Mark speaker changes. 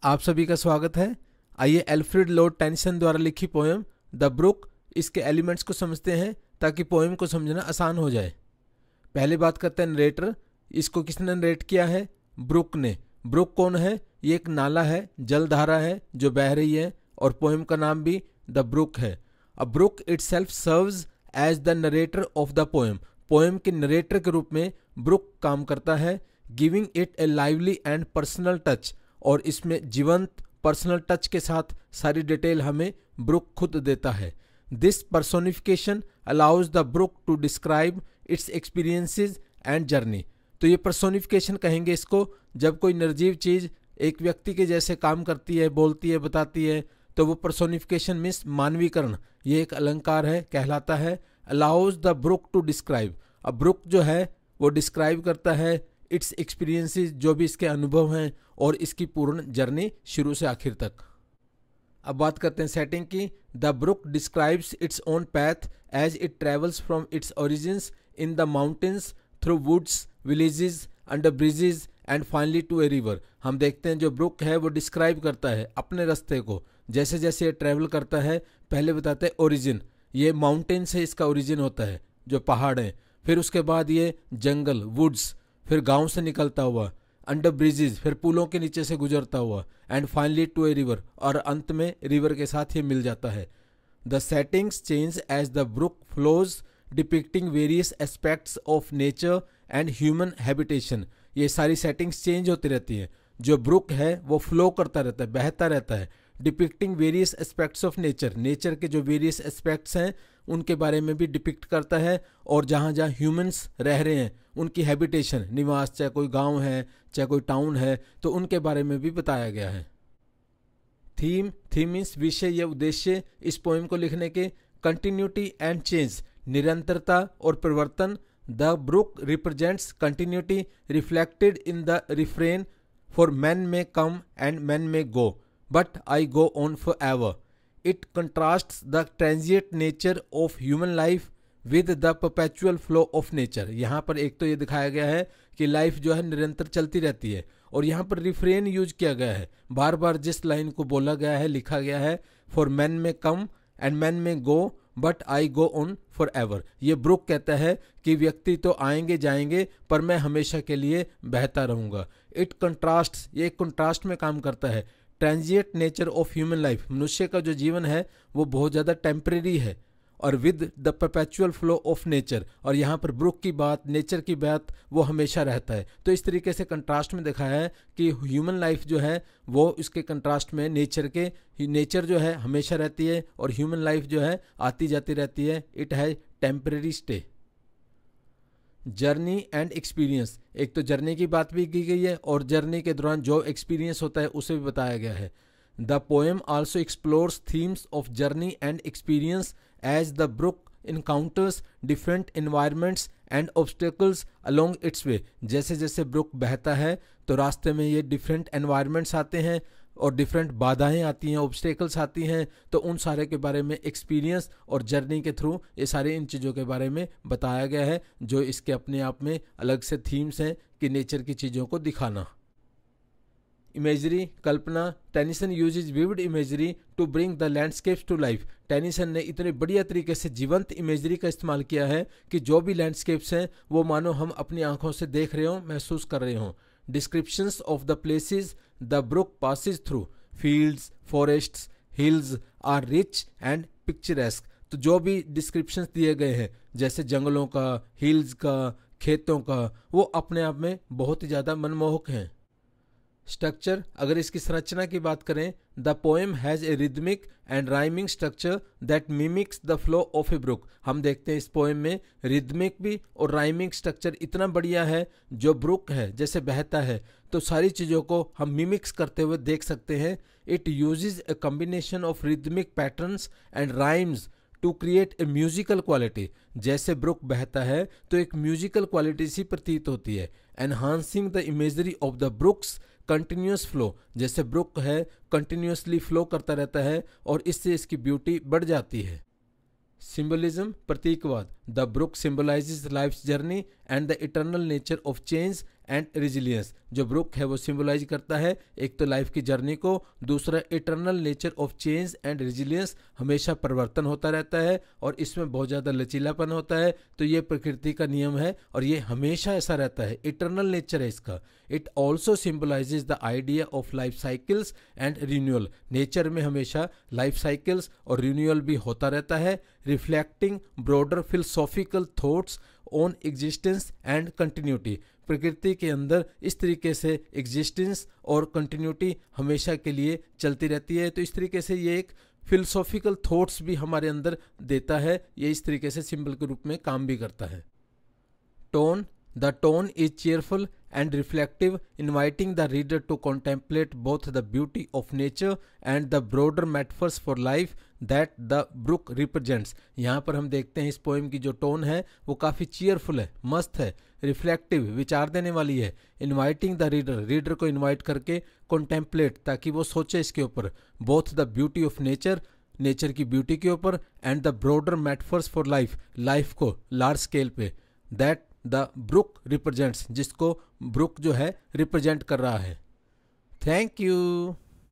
Speaker 1: आप सभी का स्वागत है। आइए एल्फ्रेड लॉर्ड टेनिसन द्वारा लिखी पोएम द ब्रुक इसके एलिमेंट्स को समझते हैं ताकि पोएम को समझना आसान हो जाए। पहले बात करते हैं नरेटर। इसको किसने नरेट किया है? ब्रुक ने। ब्रुक कौन है? ये एक नाला है, जलधारा है जो बह रही है, और पोएम का नाम भी द ब्रुक है। A brook itself serves as the narrator of the poem. Poem के नरेटर के रूप में ब्रुक काम करता है, giving it a lively and personal touch. और इसमें जीवंत पर्सनल टच के साथ सारी डिटेल हमें ब्रुक खुद देता है। This personification allows the brook to describe its experiences and journey. तो ये पर्सोनिफिकेशन कहेंगे इसको जब कोई निर्जीव चीज एक व्यक्ति के जैसे काम करती है, बोलती है, बताती है, तो वो पर्सोनिफिकेशन मीन्स मानवीकरण, ये एक अलंकार है, कहलाता है। Allows the brook to describe. अब ब्रुक जो है वो डिस्क्राइब करता है इट्स एक्सपीरियंसेस, जो भी इसके अनुभव हैं, और इसकी पूर्ण जर्नी शुरू से आखिर तक। अब बात करते हैं सेटिंग की। The brook describes its own path as it travels from its origins in the mountains through woods, villages, under bridges and finally to a river. हम देखते हैं जो ब्रुक है वो डिस्क्राइब करता है अपने रास्ते को, जैसे जैसे ये ट्रैवल करता है। पहले बताते हैं ओरिजिन, ये माउंटेन से इसका ओरिजिन होता है, जो पहाड़ हैं। फिर उसके बाद ये जंगल, वुड्स, फिर गांव से निकलता हुआ, अंडर ब्रिजेस, फिर पुलों के नीचे से गुजरता हुआ, and finally to a river, और अंत में रिवर के साथ ये मिल जाता है। The settings change as the brook flows depicting various aspects of nature and human habitation. ये सारी सेटिंग्स चेंज होती रहती हैं। जो ब्रुक है वो फ्लो करता रहता है, बहता रहता है। Depicting various aspects of nature, nature के जो वेरियस एस्पेक्ट्स हैं उनके बारे में भी डिपिक्ट करता है, और जहाँ जहाँ ह्यूमंस रह रहे हैं उनकी हैबिटेशन, निवास, चाहे कोई गांव है चाहे कोई टाउन है, तो उनके बारे में भी बताया गया है। थीम मीन्स विषय या उद्देश्य इस पोएम को लिखने के। कंटिन्यूटी एंड चेंज, निरंतरता और परिवर्तन। The brook represents continuity reflected in the refrain for men may come and men may go but I go on for ever. It contrasts the transient nature of human life with the perpetual flow of nature। यहाँ पर एक तो ये दिखाया गया है कि life जो है निरंतर चलती रहती है, और यहाँ पर रिफ्रेन यूज किया गया है, बार बार जिस लाइन को बोला गया है, लिखा गया है, for men may come and men may go but I go on for ever. ये ब्रुक कहता है कि व्यक्ति तो आएंगे जाएंगे पर मैं हमेशा के लिए बहता रहूंगा। इट कंट्रास्ट, ये एक कंट्रास्ट में काम करता है। Transient nature of human life, मनुष्य का जो जीवन है वो बहुत ज़्यादा टेम्परेरी है, और with the perpetual flow of nature, और यहाँ पर ब्रुक की बात, नेचर की बात, वो हमेशा रहता है। तो इस तरीके से कंट्रास्ट में दिखाया है कि ह्यूमन लाइफ जो है वो इसके कंट्रास्ट में नेचर जो है हमेशा रहती है, और ह्यूमन लाइफ जो है आती जाती रहती है। इट है temporary stay. Journey and experience, एक तो जर्नी की बात भी की गई है, और जर्नी के दौरान जो एक्सपीरियंस होता है उसे भी बताया गया है। The poem also explores themes of journey and experience as the brook encounters different environments and obstacles along its way. जैसे जैसे ब्रुक बहता है तो रास्ते में ये डिफरेंट एनवायरमेंट्स आते हैं और डिफरेंट बाधाएं आती हैं, ऑब्स्टेकल्स आती हैं, तो उन सारे के बारे में एक्सपीरियंस और जर्नी के थ्रू ये सारे इन चीज़ों के बारे में बताया गया है, जो इसके अपने आप में अलग से थीम्स हैं कि नेचर की चीज़ों को दिखाना। इमेजरी, कल्पना। Tennyson uses vivid imagery to bring the landscapes to life. Tennyson ने इतने बढ़िया तरीके से जीवंत इमेजरी का इस्तेमाल किया है कि जो भी लैंडस्केप्स हैं वो मानो हम अपनी आंखों से देख रहे हों, महसूस कर रहे हों। Descriptions of the places the brook passes through, fields, forests, hills are rich and picturesque। तो जो भी डिस्क्रिप्शंस दिए गए हैं, जैसे जंगलों का, हिल्स का, खेतों का, वो अपने आप में बहुत ही ज़्यादा मनमोहक हैं। स्ट्रक्चर, अगर इसकी संरचना की बात करें, the poem has a rhythmic and rhyming structure that mimics the flow of a brook. हम देखते हैं इस पोएम में रिदमिक भी और राइमिंग स्ट्रक्चर इतना बढ़िया है। जो ब्रुक है जैसे बहता है तो सारी चीज़ों को हम मिमिक्स करते हुए देख सकते हैं। It uses a combination of rhythmic patterns and rhymes to create a musical quality. जैसे ब्रुक बहता है तो एक म्यूजिकल क्वालिटी सी प्रतीत होती है। Enhancing the imagery of the brooks continuous flow, जैसे ब्रुक है कंटिन्यूसली फ्लो करता रहता है और इससे इसकी ब्यूटी बढ़ जाती है। सिंबलिज्म, प्रतीकवाद। The brook symbolises life's journey and the eternal nature of change and resilience. जो ब्रुक है वो सिम्बलाइज करता है एक तो लाइफ की जर्नी को, दूसरा eternal nature of change and resilience, हमेशा परिवर्तन होता रहता है और इसमें बहुत ज़्यादा लचीलापन होता है। तो ये प्रकृति का नियम है और ये हमेशा ऐसा रहता है, इटर्नल नेचर है इसका। It also symbolises the idea of life cycles and renewal. Nature में हमेशा लाइफ साइकिल्स और रिन्यूअल भी होता रहता है। Reflecting broader philosophical thoughts on existence and continuity. प्रकृति के अंदर इस तरीके से एग्जिस्टेंस और कंटिन्यूटी हमेशा के लिए चलती रहती है। तो इस तरीके से ये एक फिलोसॉफिकल थॉट्स भी हमारे अंदर देता है, ये इस तरीके से सिंबल के रूप में काम भी करता है। Tone, the tone is cheerful and reflective, inviting the reader to contemplate both the beauty of nature and the broader metaphors for life that the brook represents। यहाँ पर हम देखते हैं इस पोएम की जो टोन है वो काफ़ी चीयरफुल है, मस्त है, रिफ्लेक्टिव, विचार देने वाली है, इन्वाइटिंग द रीडर, रीडर को इन्वाइट करके, कॉन्टेम्पलेट, ताकि वो सोचे इसके ऊपर, both the beauty of nature, nature की ब्यूटी के ऊपर, and the broader metaphors for life, life को लार्ज स्केल पे, दैट द ब्रुक रिप्रेजेंट्स, जिसको ब्रुक जो है रिप्रेजेंट कर रहा है। Thank you.